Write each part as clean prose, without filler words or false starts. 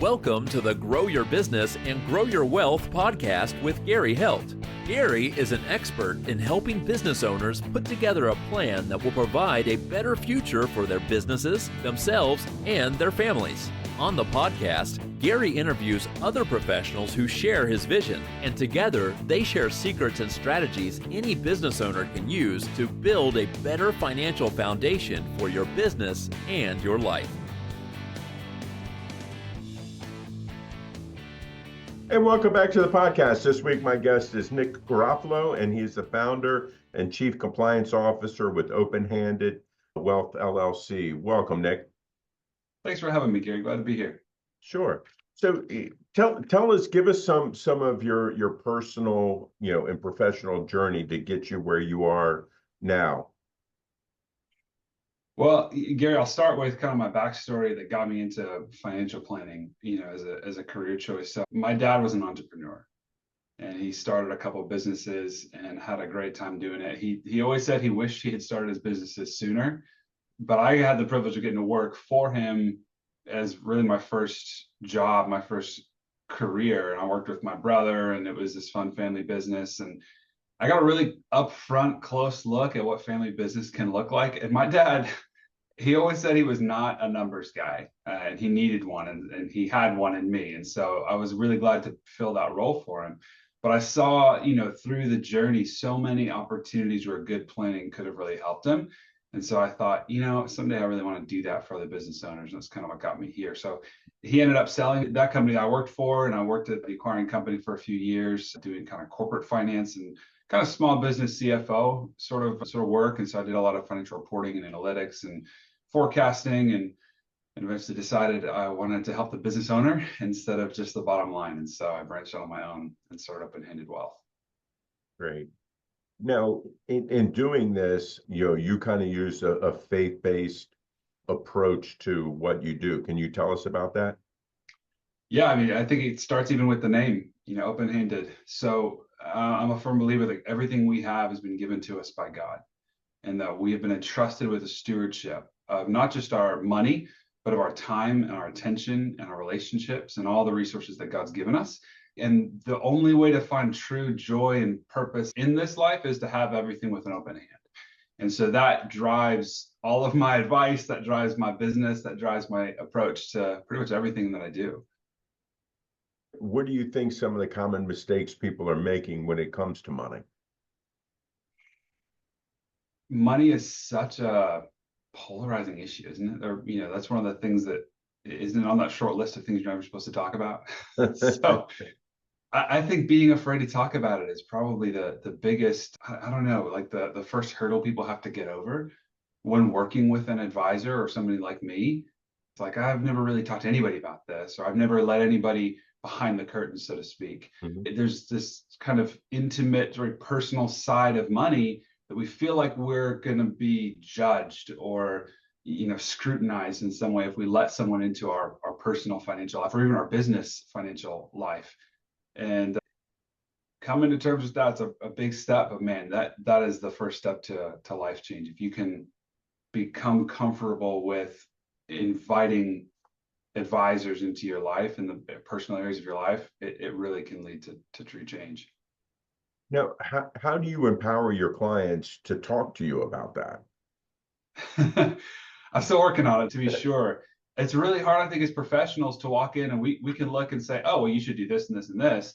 Welcome to the Grow Your Business and Grow Your Wealth podcast with Gary Helt. Gary is an expert in helping business owners put together a plan that will provide a better future for their businesses, themselves, and their families. On the podcast, Gary interviews other professionals who share his vision, and together they share secrets and strategies any business owner can use to build a better financial foundation for your business and your life. And welcome back to the podcast. This week, my guest is Nick Garofalo, and he's the founder and chief compliance officer with Openhanded Wealth LLC. Welcome, Nick. Thanks for having me, Gary. Glad to be here. Sure. So tell us, give us some of your personal, and professional journey to get you where you are now. Well, Gary, I'll start with kind of my backstory that got me into financial planning, as a career choice. So my dad was an entrepreneur, and he started a couple of businesses and had a great time doing it. He always said he wished he had started his businesses sooner, but I had the privilege of getting to work for him as really my first job, my first career. And I worked with my brother, and it was this fun family business. And I got a really upfront, close look at what family business can look like. And my dad, he always said he was not a numbers guy, and he needed one, and he had one in me. And so I was really glad to fill that role for him. But I saw, through the journey, so many opportunities where good planning could have really helped him. And so I thought, someday I really want to do that for other business owners. And that's kind of what got me here. So he ended up selling that company I worked for, and I worked at the acquiring company for a few years, doing kind of corporate finance and kind of small business CFO sort of work. And so I did a lot of financial reporting and analytics and forecasting, and eventually decided I wanted to help the business owner instead of just the bottom line. And so I branched out on my own and started Openhanded Wealth. Great. Now, in doing this, you kind of use a faith-based approach to what you do. Can you tell us about that? Yeah, I think it starts even with the name, Open-handed. So I'm a firm believer that everything we have has been given to us by God, and that we have been entrusted with a stewardship of not just our money, but of our time and our attention and our relationships and all the resources that God's given us. And the only way to find true joy and purpose in this life is to have everything with an open hand. And so that drives all of my advice, that drives my business, that drives my approach to pretty much everything that I do. What do you think some of the common mistakes people are making when it comes to money? Money is such a polarizing issue, isn't it? Or, that's one of the things that isn't on that short list of things you're never supposed to talk about. So I think being afraid to talk about it is probably the biggest, I don't know, like the first hurdle people have to get over when working with an advisor or somebody like me. It's like, I've never really talked to anybody about this, or I've never let anybody behind the curtain, so to speak. Mm-hmm. There's this kind of intimate, very personal side of money that we feel like we're going to be judged or scrutinized in some way if we let someone into our personal financial life or even our business financial life. And coming to terms with that's a big step. But man, that is the first step to life change. If you can become comfortable with inviting advisors into your life and the personal areas of your life, it really can lead to true change. Now, how do you empower your clients to talk to you about that? I'm still working on it, to be sure. It's really hard, I think, as professionals to walk in and we can look and say, oh, well, you should do this and this and this.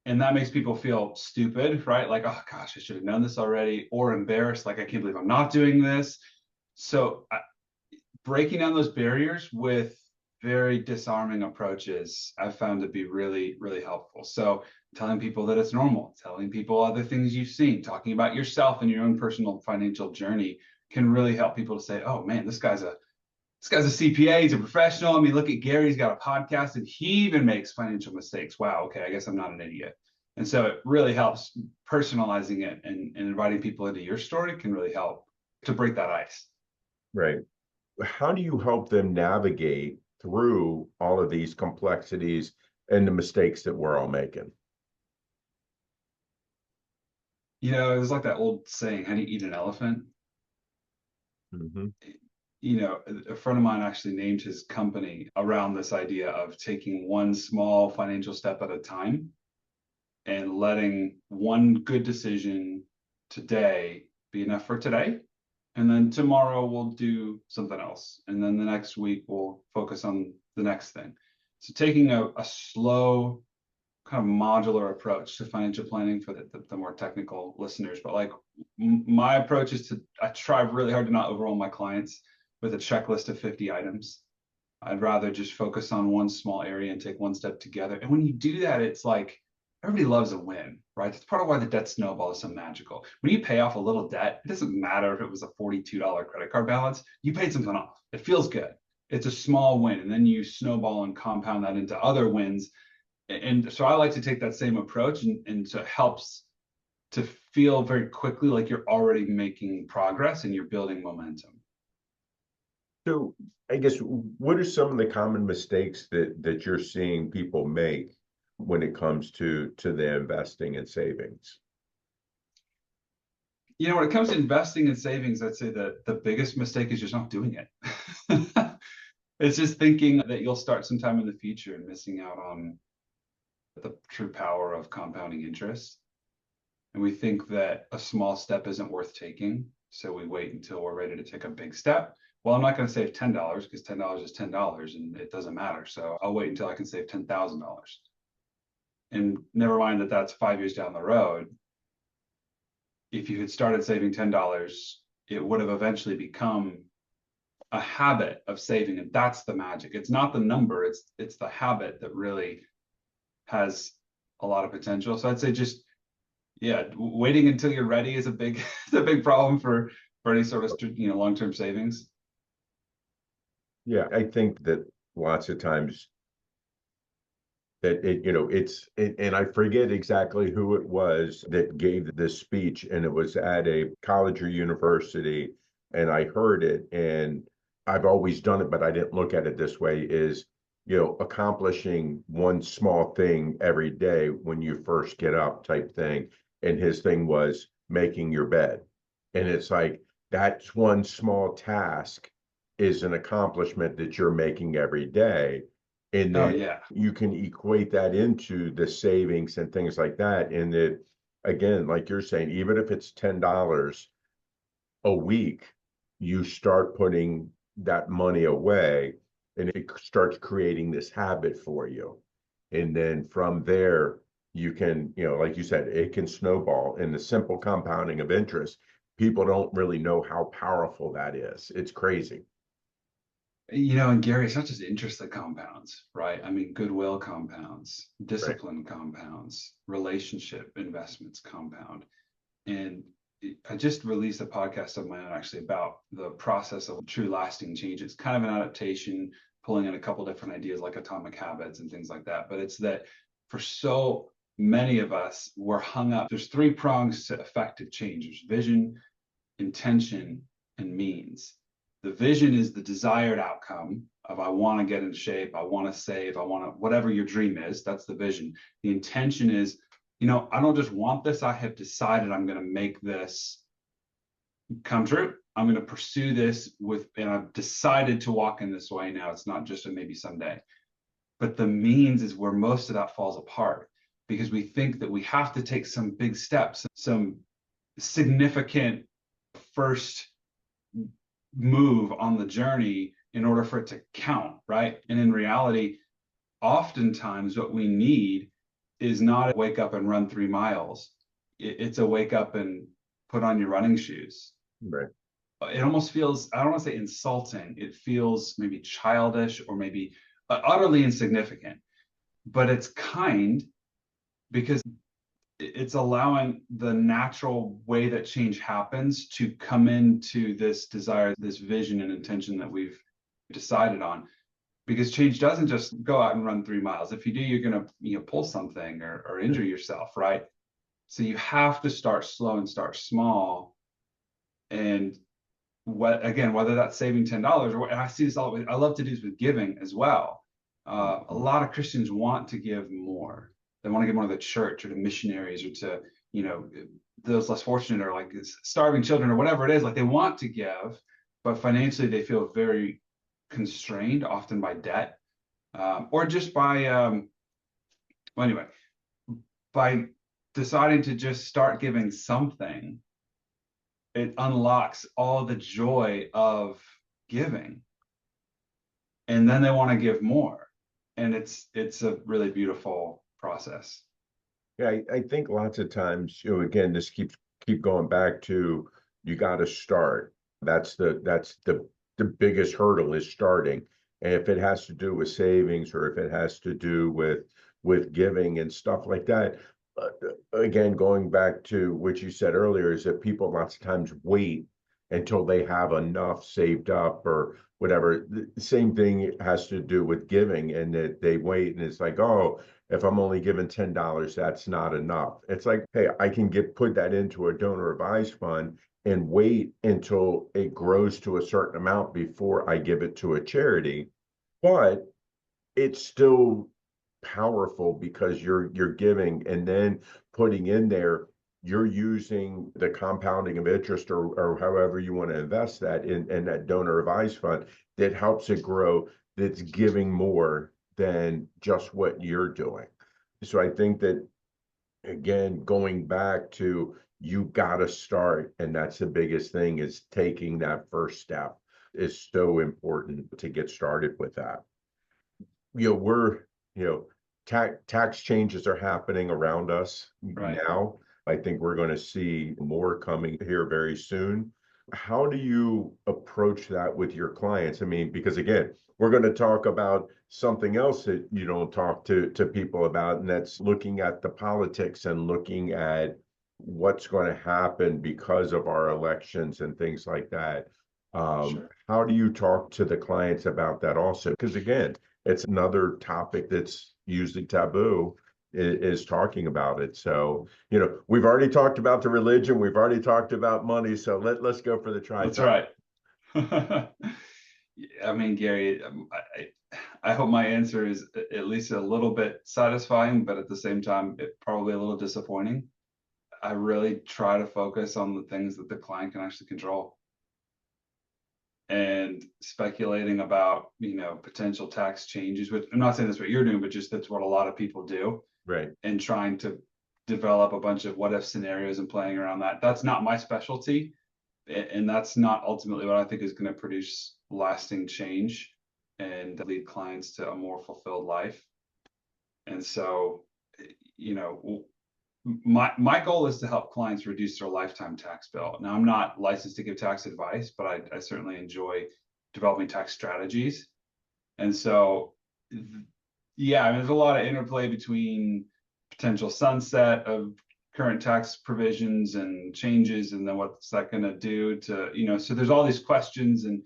And that makes people feel stupid, right? Like, oh, gosh, I should have known this already, or embarrassed, like, I can't believe I'm not doing this. So breaking down those barriers with very disarming approaches, I've found to be really, really helpful. So telling people that it's normal, telling people other things you've seen, talking about yourself and your own personal financial journey can really help people to say, oh man, this guy's a CPA, he's a professional. Look at Gary, he's got a podcast and he even makes financial mistakes. Wow, okay, I guess I'm not an idiot. And so it really helps. Personalizing it and inviting people into your story can really help to break that ice. Right. How do you help them navigate through all of these complexities and the mistakes that we're all making? It's like that old saying, how do you eat an elephant? Mm-hmm. a friend of mine actually named his company around this idea of taking one small financial step at a time and letting one good decision today be enough for today. And then tomorrow we'll do something else. And then the next week we'll focus on the next thing. So taking a slow kind of modular approach to financial planning for the more technical listeners. But like my approach is I try really hard to not overwhelm my clients with a checklist of 50 items. I'd rather just focus on one small area and take one step together. And when you do that, it's like everybody loves a win, right? That's part of why the debt snowball is so magical. When you pay off a little debt, it doesn't matter if it was a $42 credit card balance, you paid something off. It feels good. It's a small win. And then you snowball and compound that into other wins. And so I like to take that same approach, and so it helps to feel very quickly like you're already making progress and you're building momentum. So I guess, what are some of the common mistakes that you're seeing people make when it comes to the investing and savings? When it comes to investing and savings, I'd say that the biggest mistake is just not doing it. It's just thinking that you'll start sometime in the future and missing out on the true power of compounding interest. And we think that a small step isn't worth taking. So we wait until we're ready to take a big step. Well, I'm not going to save $10 because $10 is $10 and it doesn't matter. So I'll wait until I can save $10,000. And never mind that that's 5 years down the road. If you had started saving $10, it would have eventually become a habit of saving. And that's the magic. It's not the number, it's the habit that really has a lot of potential. So I'd say just, waiting until you're ready is a big problem for any sort of long-term savings. Yeah, I think that lots of times that and I forget exactly who it was that gave this speech, and it was at a college or university, and I heard it, and I've always done it, but I didn't look at it this way, is accomplishing one small thing every day when you first get up type thing. And his thing was making your bed. And it's like, that's one small task is an accomplishment that you're making every day. And then you can equate that into the savings and things like that. And that, again, like you're saying, even if it's $10 a week, you start putting that money away, and it starts creating this habit for you. And then from there, you can, like you said, it can snowball. And the simple compounding of interest, people don't really know how powerful that is. It's crazy. And Gary, it's not just interest that compounds, right? I mean, goodwill compounds, discipline compounds, relationship investments compound. And I just released a podcast of my own actually about the process of true lasting change. It's kind of an adaptation, pulling in a couple different ideas like atomic habits and things like that. But it's that for so many of us, we're hung up. There's 3 prongs to effective change. There's vision, intention, and means. The vision is the desired outcome of I want to get in shape, I want to save, I want to, whatever your dream is, that's the vision. The intention is, I don't just want this, I have decided I'm going to make this come true. I'm going to pursue this and I've decided to walk in this way now. It's not just a maybe someday. But the means is where most of that falls apart, because we think that we have to take some big steps, some significant first move on the journey in order for it to count, right? And in reality, oftentimes what we need is not a wake up and run 3 miles. It's a wake up and put on your running shoes. Right. It almost feels, I don't want to say insulting, it feels maybe childish or maybe utterly insignificant, but it's kind, because it's allowing the natural way that change happens to come into this desire, this vision and intention that we've decided on. Because change doesn't just go out and run 3 miles. If you do, you're going to pull something or injure yourself, right? So you have to start slow and start small. And whether that's saving $10 or I see this all the way, I love to do this with giving as well. A lot of Christians want to give more. They want to give more to the church or to missionaries or to, those less fortunate or like starving children or whatever it is. Like they want to give, but financially they feel very constrained, often by debt, or just by, well, anyway, by deciding to just start giving something, it unlocks all the joy of giving. And then they want to give more. And it's a really beautiful process. Yeah, I think lots of times, again, this keep going back to you got to start. That's the biggest hurdle is starting. And if it has to do with savings or if it has to do with giving and stuff like that, again, going back to what you said earlier, is that people lots of times wait until they have enough saved up or whatever. The same thing has to do with giving, and that they wait and it's like, oh, if I'm only given $10, that's not enough. It's like, hey, I can put that into a donor advised fund and wait until it grows to a certain amount before I give it to a charity. But it's still powerful because you're giving and then putting in there, you're using the compounding of interest or however you want to invest that in that donor advised fund that helps it grow, that's giving more than just what you're doing. So I think that, again, going back to you got to start, and that's the biggest thing, is taking that first step is so important to get started with that. We're, tax changes are happening around us Right. now. I think we're going to see more coming here very soon. How do you approach that with your clients? I mean, because again, we're going to talk about something else that you don't talk to people about, and that's looking at the politics and looking at what's going to happen because of our elections and things like that. Sure. How do you talk to the clients about that also? Because again, it's another topic that's usually taboo, is talking about it. So, we've already talked about the religion, we've already talked about money. So let's go for the That's trifecta. right. I mean, Gary, I hope my answer is at least a little bit satisfying, but at the same time, probably a little disappointing. I really try to focus on the things that the client can actually control. And speculating about, potential tax changes, which I'm not saying that's what you're doing, but just that's what a lot of people do. Right. And trying to develop a bunch of what if scenarios and playing around that. That's not my specialty. And that's not ultimately what I think is going to produce lasting change and lead clients to a more fulfilled life. And so, my goal is to help clients reduce their lifetime tax bill. Now, I'm not licensed to give tax advice, but I certainly enjoy developing tax strategies. And so, yeah, I mean, there's a lot of interplay between potential sunset of current tax provisions and changes, and then what's that going to do to, so there's all these questions, and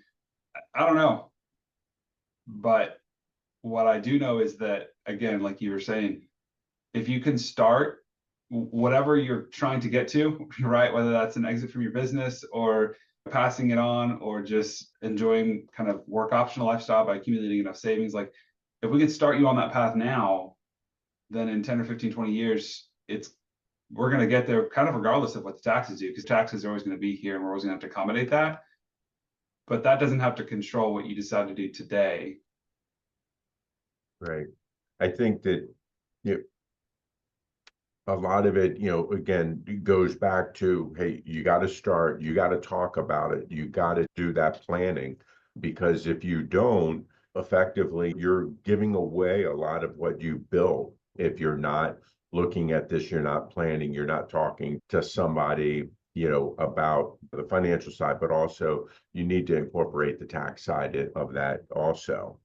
I don't know. But what I do know is that, again, like you were saying, if you can start whatever you're trying to get to, right? Whether that's an exit from your business or passing it on or just enjoying kind of work optional lifestyle by accumulating enough savings. Like if we can start you on that path now, then in 10 or 15, 20 years, we're going to get there kind of regardless of what the taxes do, because taxes are always going to be here and we're always going to have to accommodate that. But that doesn't have to control what you decide to do today. Right. I think that, a lot of it, again, goes back to, hey, you got to start, you got to talk about it, you got to do that planning, because if you don't, effectively, you're giving away a lot of what you built. If you're not looking at this, you're not planning, you're not talking to somebody, about the financial side, but also you need to incorporate the tax side of that also.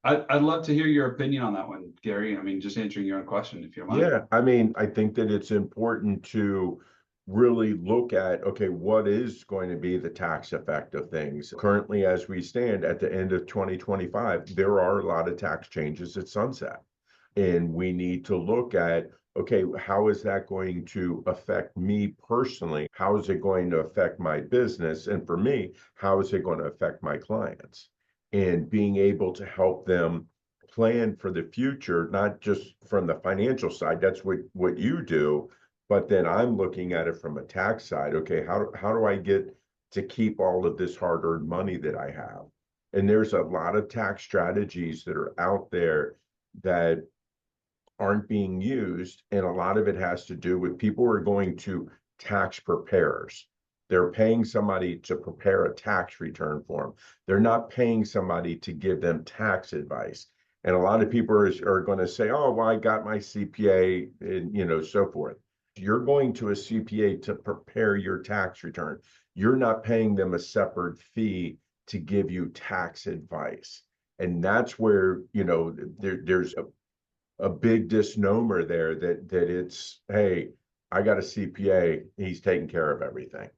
I'd love to hear your opinion on that one, Gary. I mean, just answering your own question, if you don't mind. Yeah, I mean, I think that it's important to really look at, okay, what is going to be the tax effect of things? Currently, as we stand at the end of 2025, there are a lot of tax changes at sunset. And we need to look at, okay, how is that going to affect me personally? How is it going to affect my business? And for me, how is it going to affect my clients? And being able to help them plan for the future, not just from the financial side, that's what you do, but then I'm looking at it from a tax side. Okay, how do I get to keep all of this hard-earned money that I have. And there's a lot of tax strategies that are out there that aren't being used. And a lot of it has to do with people who are going to tax preparers. They're paying somebody to prepare a tax return for them. They're not paying somebody to give them tax advice. And a lot of people are going to say, oh, well, I got my CPA and, so forth. You're going to a CPA to prepare your tax return. You're not paying them a separate fee to give you tax advice. And that's where, there's a big misnomer there that it's, hey, I got a CPA, he's taking care of everything.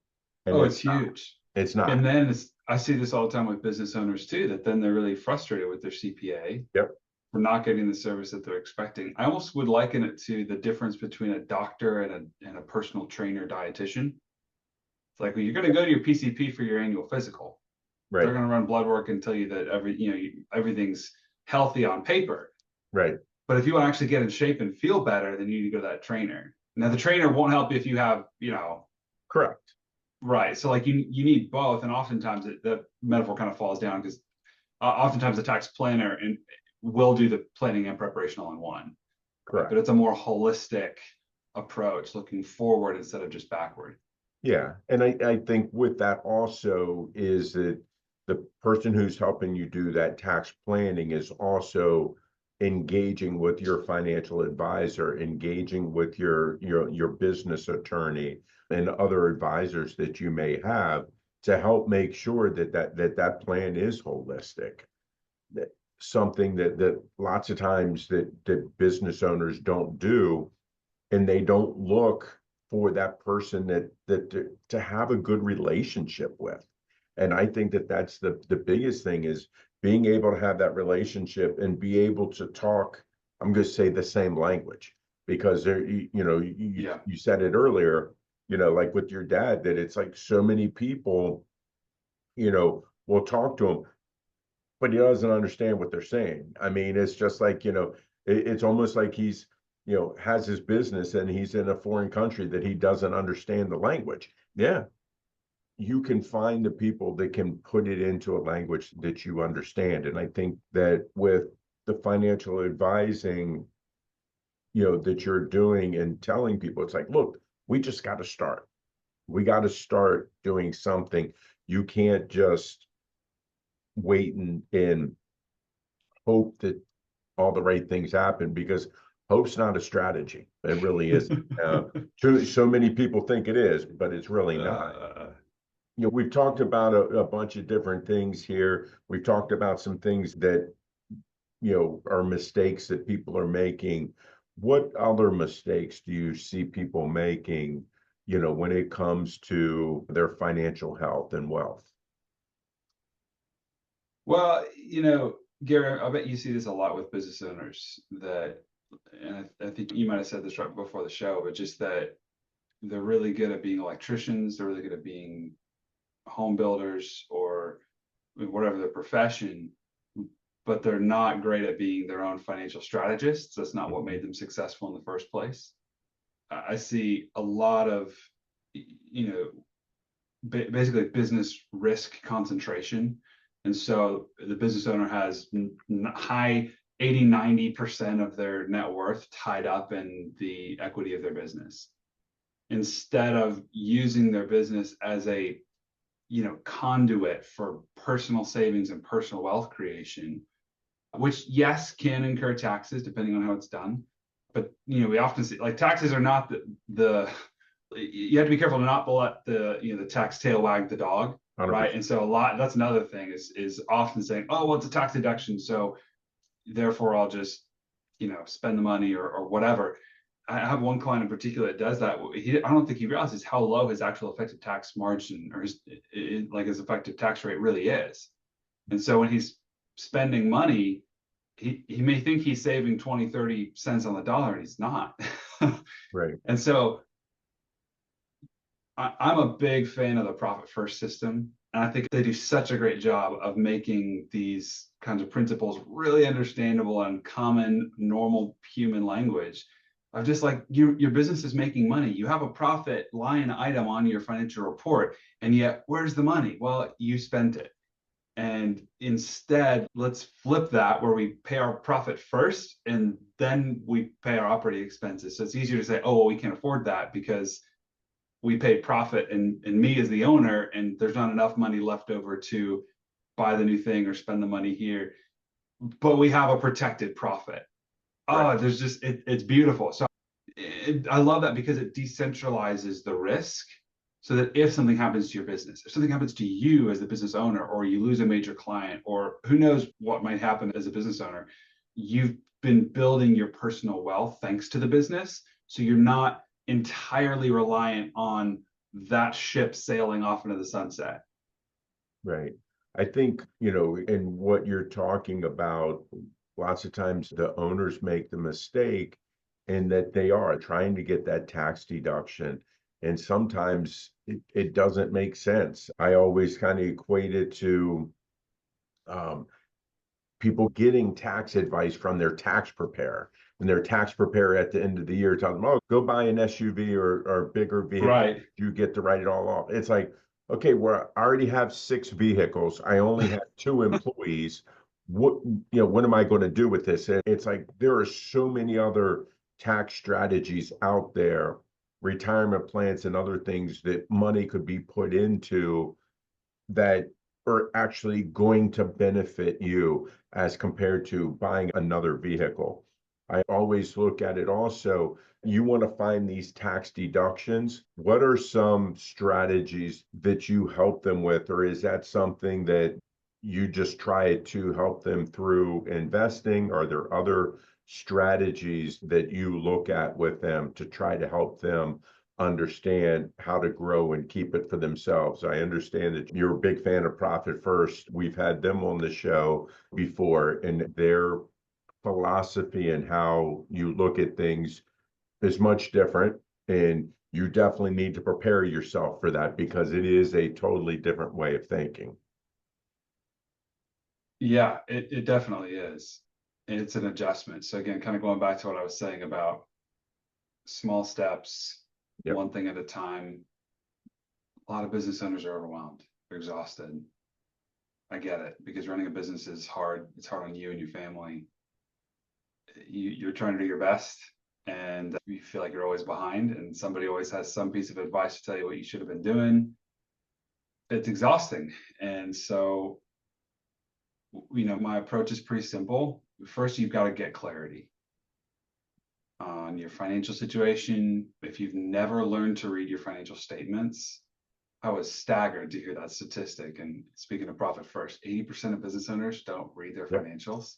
And it's huge. It's not. And then I see this all the time with business owners too, that then they're really frustrated with their CPA. Yep. For not getting the service that they're expecting. I almost would liken it to the difference between a doctor and a personal trainer dietitian. It's like, well, you're going to go to your PCP for your annual physical. Right. They're going to run blood work and tell you that everything's healthy on paper. Right. But if you want to actually get in shape and feel better, then you need to go to that trainer. Now, the trainer won't help you if you have, Correct. Right. So like you need both. And oftentimes the metaphor kind of falls down because oftentimes the tax planner will do the planning and preparation all in one. Correct. But it's a more holistic approach, looking forward instead of just backward. Yeah. And I think with that also is that the person who's helping you do that tax planning is also engaging with your financial advisor, engaging with your business attorney and other advisors that you may have to help make sure that plan is holistic. Something that lots of times that business owners don't do, and they don't look for that person that to have a good relationship with. And I think that's the biggest thing is being able to have that relationship and be able to talk, I'm going to say the same language, because there, you said it earlier, like with your dad, that it's like so many people, will talk to him, but he doesn't understand what they're saying. I mean, it's just like, it's almost like he's, has his business and he's in a foreign country that he doesn't understand the language. Yeah. You can find the people that can put it into a language that you understand. And I think that with the financial advising, that you're doing and telling people, it's like, look, we just got to start. We got to start doing something. You can't just wait and hope that all the right things happen, because hope's not a strategy. It really isn't. So many people think it is, but it's really not. We've talked about a bunch of different things here. We've talked about some things that, are mistakes that people are making. What other mistakes do you see people making, when it comes to their financial health and wealth? Well, Gary, I bet you see this a lot with business owners and I think you might have said this right before the show, but just that they're really good at being electricians. They're really good at being home builders or whatever their profession, but they're not great at being their own financial strategists. That's not what made them successful in the first place. I see a lot of, basically business risk concentration. And so the business owner has high 80-90% of their net worth tied up in the equity of their business, instead of using their business as a conduit for personal savings and personal wealth creation, which yes can incur taxes depending on how it's done. But we often see like taxes are not the you have to be careful to not let the tax tail wag the dog. 100%. Right. And so that's another thing is often saying, oh, well, it's a tax deduction, so therefore I'll just, spend the money or whatever. I have one client in particular that does that. I don't think he realizes how low his actual effective tax margin or his effective tax rate really is. And so when he's spending money, he may think he's saving 20-30 cents on the dollar, and he's not. Right. And so I'm a big fan of the profit first system. And I think they do such a great job of making these kinds of principles really understandable and common, normal human language. of just like your business is making money. You have a profit line item on your financial report, and yet where's the money? Well, you spent it. And instead, let's flip that where we pay our profit first and then we pay our operating expenses. So it's easier to say, oh, well, we can't afford that because we paid profit and me as the owner, and there's not enough money left over to buy the new thing or spend the money here. But we have a protected profit. Right. Oh, there's just, it's beautiful. So I love that because it decentralizes the risk so that if something happens to your business, if something happens to you as the business owner, or you lose a major client, or who knows what might happen as a business owner, you've been building your personal wealth thanks to the business. So you're not entirely reliant on that ship sailing off into the sunset. Right. I think, in what you're talking about, lots of times the owners make the mistake in that they are trying to get that tax deduction. And sometimes it doesn't make sense. I always kind of equate it to um, people getting tax advice from their tax preparer. And their tax preparer at the end of the year tells them, oh, go buy an SUV or bigger vehicle. Right. You get to write it all off. It's like, okay, well, I already have 6 vehicles. I only have 2 employees. What am I going to do with this? And it's like there are so many other tax strategies out there, retirement plans and other things that money could be put into that are actually going to benefit you as compared to buying another vehicle. I always look at it also, you want to find these tax deductions. What are some strategies that you help them with, or is that something that you just try to help them through investing? Are there other strategies that you look at with them to try to help them understand how to grow and keep it for themselves? I understand that you're a big fan of Profit First. We've had them on the show before, and their philosophy and how you look at things is much different. And you definitely need to prepare yourself for that because it is a totally different way of thinking. Yeah, it definitely is. It's an adjustment. So again, kind of going back to what I was saying about small steps, Yep. one thing at a time. A lot of business owners are overwhelmed, they're exhausted. I get it, because running a business is hard. It's hard on you and your family. You're trying to do your best, and you feel like you're always behind, and somebody always has some piece of advice to tell you what you should have been doing. It's exhausting. And so, my approach is pretty simple. First, you've got to get clarity on your financial situation. If you've never learned to read your financial statements, I was staggered to hear that statistic. And speaking of Profit First, 80% of business owners don't read their Yep. financials.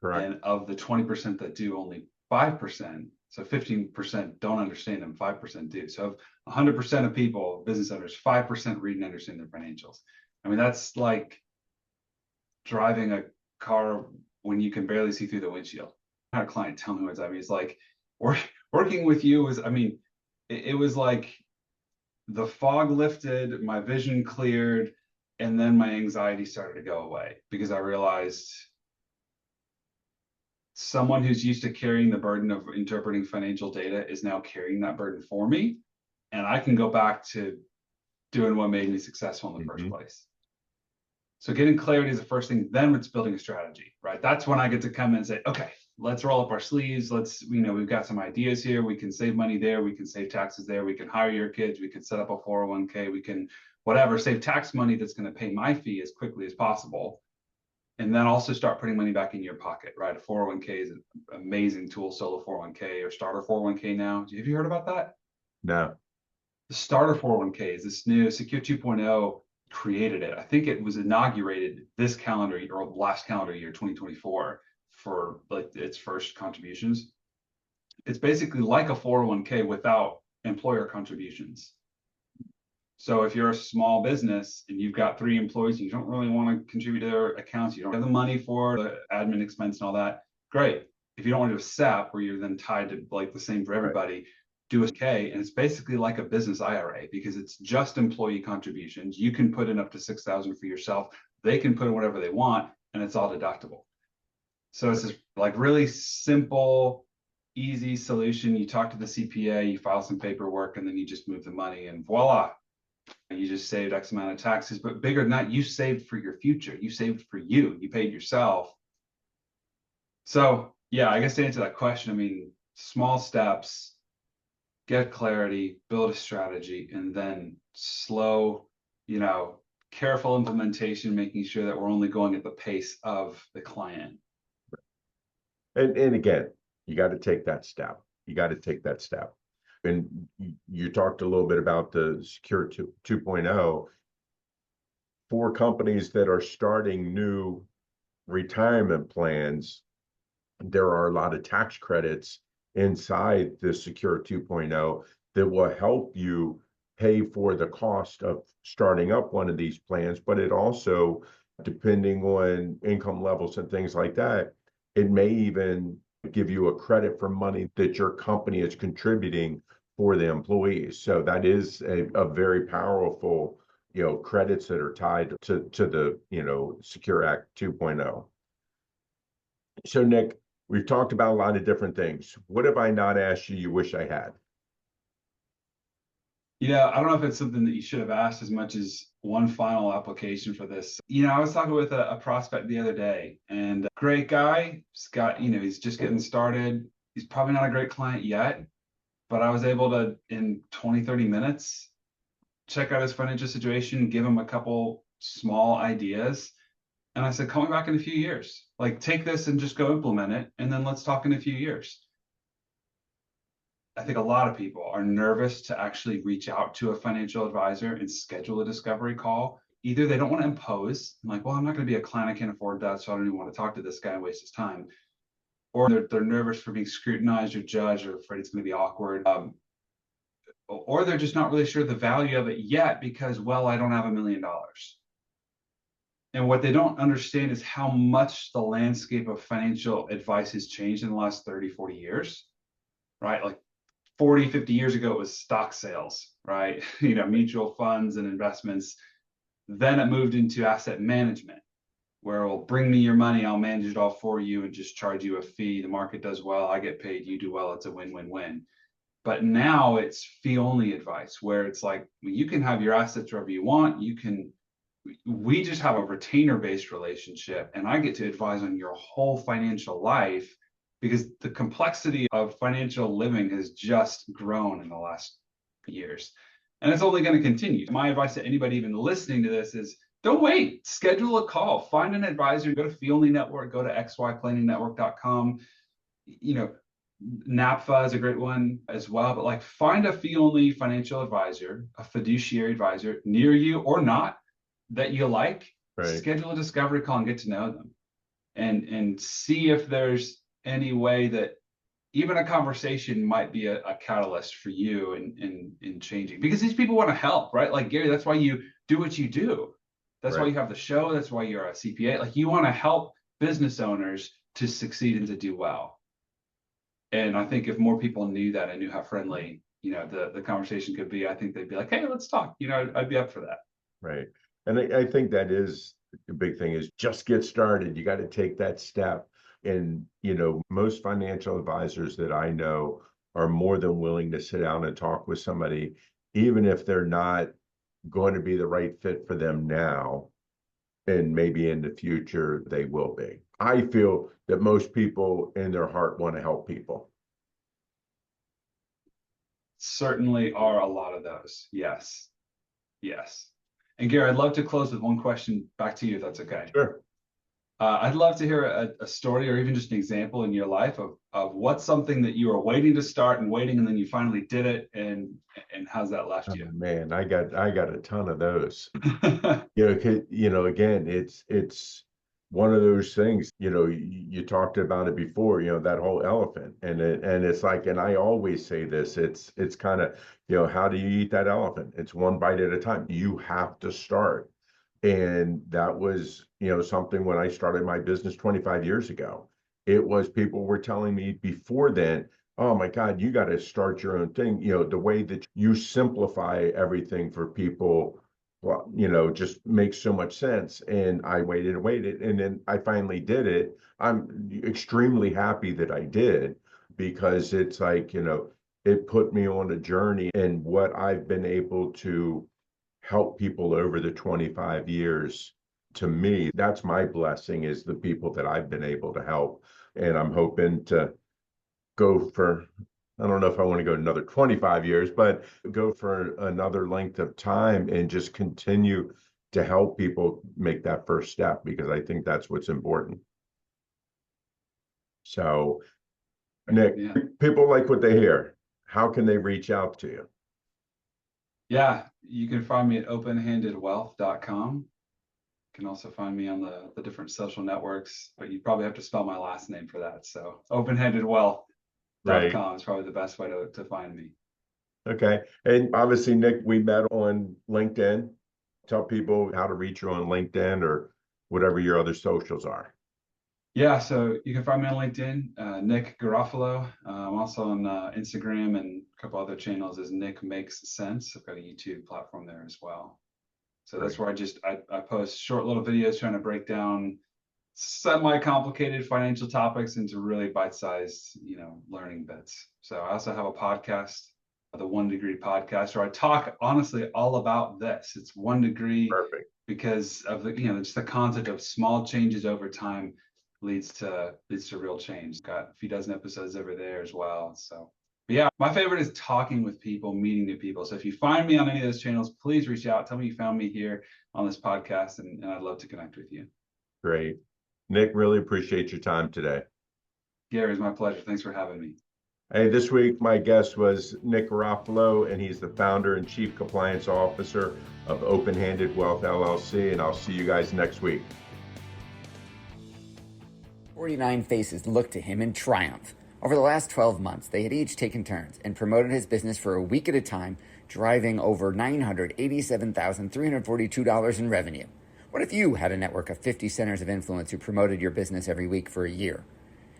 Correct. And of the 20% that do, only 5%, so 15% don't understand them, 5% do. So of 100% of people, business owners, 5% read and understand their financials. I mean, that's like driving a car when you can barely see through the windshield. I had a client tell me one time, he's like, working with you was, it was like the fog lifted, my vision cleared, and then my anxiety started to go away because I realized someone who's used to carrying the burden of interpreting financial data is now carrying that burden for me. And I can go back to doing what made me successful in the first place. So getting clarity is the first thing. Then it's building a strategy, right? That's when I get to come in and say, okay, let's roll up our sleeves. Let's, we've got some ideas here. We can save money there. We can save taxes there. We can hire your kids. We can set up a 401k. We can, whatever, save tax money that's going to pay my fee as quickly as possible. And then also start putting money back in your pocket, right? A 401k is an amazing tool, solo 401k or starter 401k now. Have you heard about that? No. The starter 401k is this new Secure 2.0 created it. I think it was inaugurated this calendar year or last calendar year, 2024, for like its first contributions. It's basically like a 401k without employer contributions. So if you're a small business and you've got 3 employees, and you don't really want to contribute to their accounts, you don't have the money for the admin expense and all that, great. If you don't want to do a SEP where you're then tied to like the same for everybody, right, do a K, and it's basically like a business IRA because it's just employee contributions. You can put in up to $6,000 for yourself. They can put in whatever they want, and it's all deductible. So it's just like really simple, easy solution. You talk to the CPA, you file some paperwork, and then you just move the money, and voila, you just saved X amount of taxes. But bigger than that, you saved for your future. You saved for you. You paid yourself. So yeah, I guess to answer that question, I mean, small steps, get clarity, build a strategy, and then slow, careful implementation, making sure that we're only going at the pace of the client. And again, you got to take that step. You got to take that step. And you talked a little bit about the Secure 2.0. For companies that are starting new retirement plans, there are a lot of tax credits inside the Secure 2.0 that will help you pay for the cost of starting up one of these plans. But it also, depending on income levels and things like that, it may even give you a credit for money that your company is contributing for the employees. So that is a very powerful, credits that are tied to the, Secure Act 2.0. So Nick, we've talked about a lot of different things. What have I not asked you you wish I had? I don't know if it's something that you should have asked as much as one final application for this. I was talking with a prospect the other day, and great guy. He's got, he's just getting started. He's probably not a great client yet, but I was able to, in 20, 30 minutes, check out his financial situation, give him a couple small ideas. And I said, call me back in a few years. Like, take this and just go implement it. And then let's talk in a few years. I think a lot of people are nervous to actually reach out to a financial advisor and schedule a discovery call. Either they don't want to impose, like, well, I'm not going to be a client, I can't afford that, so I don't even want to talk to this guy and waste his time. Or they're nervous for being scrutinized or judged, or afraid it's going to be awkward. Or they're just not really sure the value of it yet because, well, I don't have $1 million. And what they don't understand is how much the landscape of financial advice has changed in the last 30, 40 years, right? Like 40, 50 years ago, it was stock sales, right? Mutual funds and investments. Then it moved into asset management, where it'll bring me your money, I'll manage it all for you and just charge you a fee. The market does well, I get paid, you do well, it's a win-win-win. But now it's fee-only advice, where it's like, you can have your assets wherever you want. We just have a retainer-based relationship, and I get to advise on your whole financial life, because the complexity of financial living has just grown in the last years. And it's only going to continue. My advice to anybody even listening to this is, don't wait. Schedule a call. Find an advisor. Go to Fee Only Network. Go to xyplanningnetwork.com. NAPFA is a great one as well. But find a fee-only financial advisor, a fiduciary advisor near you or not that you like. Right. Schedule a discovery call and get to know them, and see if there's any way that even a conversation might be a catalyst for you in changing. Because these people want to help, right? Like, Gary, that's why you do what you do. That's right. Why you have the show. That's why you're a CPA. Like, you want to help business owners to succeed and to do well. And I think if more people knew that and knew how friendly, the conversation could be, I think they'd be like, hey, let's talk. I'd be up for that. Right. And I think that is the big thing, is just get started. You got to take that step. And, most financial advisors that I know are more than willing to sit down and talk with somebody, even if they're not going to be the right fit for them now, and maybe in the future they will be. I feel that most people in their heart want to help people. Certainly are a lot of those. Yes. And Gary, I'd love to close with one question back to you, if that's okay. Sure. I'd love to hear a story, or even just an example in your life of what's something that you were waiting to start and then you finally did it, and how's that left you? Man, I got a ton of those. Again, it's one of those things. You talked about it before. That whole elephant, and it's like, and I always say this. It's kind of, how do you eat that elephant? It's one bite at a time. You have to start. And that was, something when I started my business 25 years ago. It was, people were telling me before then, oh my God, you got to start your own thing. The way that you simplify everything for people, well, just makes so much sense. And I waited and waited, and then I finally did it. I'm extremely happy that I did, because it's like, it put me on a journey, and what I've been able to help people over the 25 years. To me, that's my blessing, is the people that I've been able to help. And I'm hoping to go for, I don't know if I want to go another 25 years, but go for another length of time and just continue to help people make that first step, because I think that's what's important. So, Nick, Yeah. people like what they hear. How can they reach out to you? Yeah, you can find me at openhandedwealth.com. You can also find me on the different social networks, but you probably have to spell my last name for that. So openhandedwealth.com Right. is probably the best way to find me. Okay. And obviously, Nick, we met on LinkedIn. Tell people how to reach you on LinkedIn or whatever your other socials are. Yeah, so you can find me on LinkedIn, Nick Garofalo. I'm also on Instagram and a couple other channels as Nick Makes Sense. I've got a YouTube platform there as well. So that's where I post short little videos trying to break down semi-complicated financial topics into really bite-sized, learning bits. So I also have a podcast, the 1 Degree podcast, where I talk honestly all about this. It's 1 degree Perfect. because of just the concept of small changes over time leads to real change. Got a few dozen episodes over there as well. So, but yeah, my favorite is talking with people, meeting new people. So if you find me on any of those channels, please reach out. Tell me you found me here on this podcast, and I'd love to connect with you. Great. Nick, really appreciate your time today. Gary, it's my pleasure. Thanks for having me. Hey, this week my guest was Nick Garofalo, and he's the founder and chief compliance officer of Openhanded Wealth LLC, and I'll see you guys next week. 49 faces looked to him in triumph. Over the last 12 months, they had each taken turns and promoted his business for a week at a time, driving over $987,342 in revenue. What if you had a network of 50 centers of influence who promoted your business every week for a year?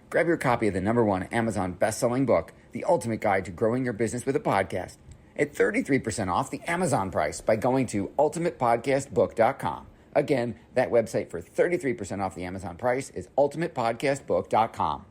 Grab your copy of the #1 Amazon best-selling book, The Ultimate Guide to Growing Your Business with a Podcast, at 33% off the Amazon price by going to ultimatepodcastbook.com. Again, that website for 33% off the Amazon price is ultimatepodcastbook.com.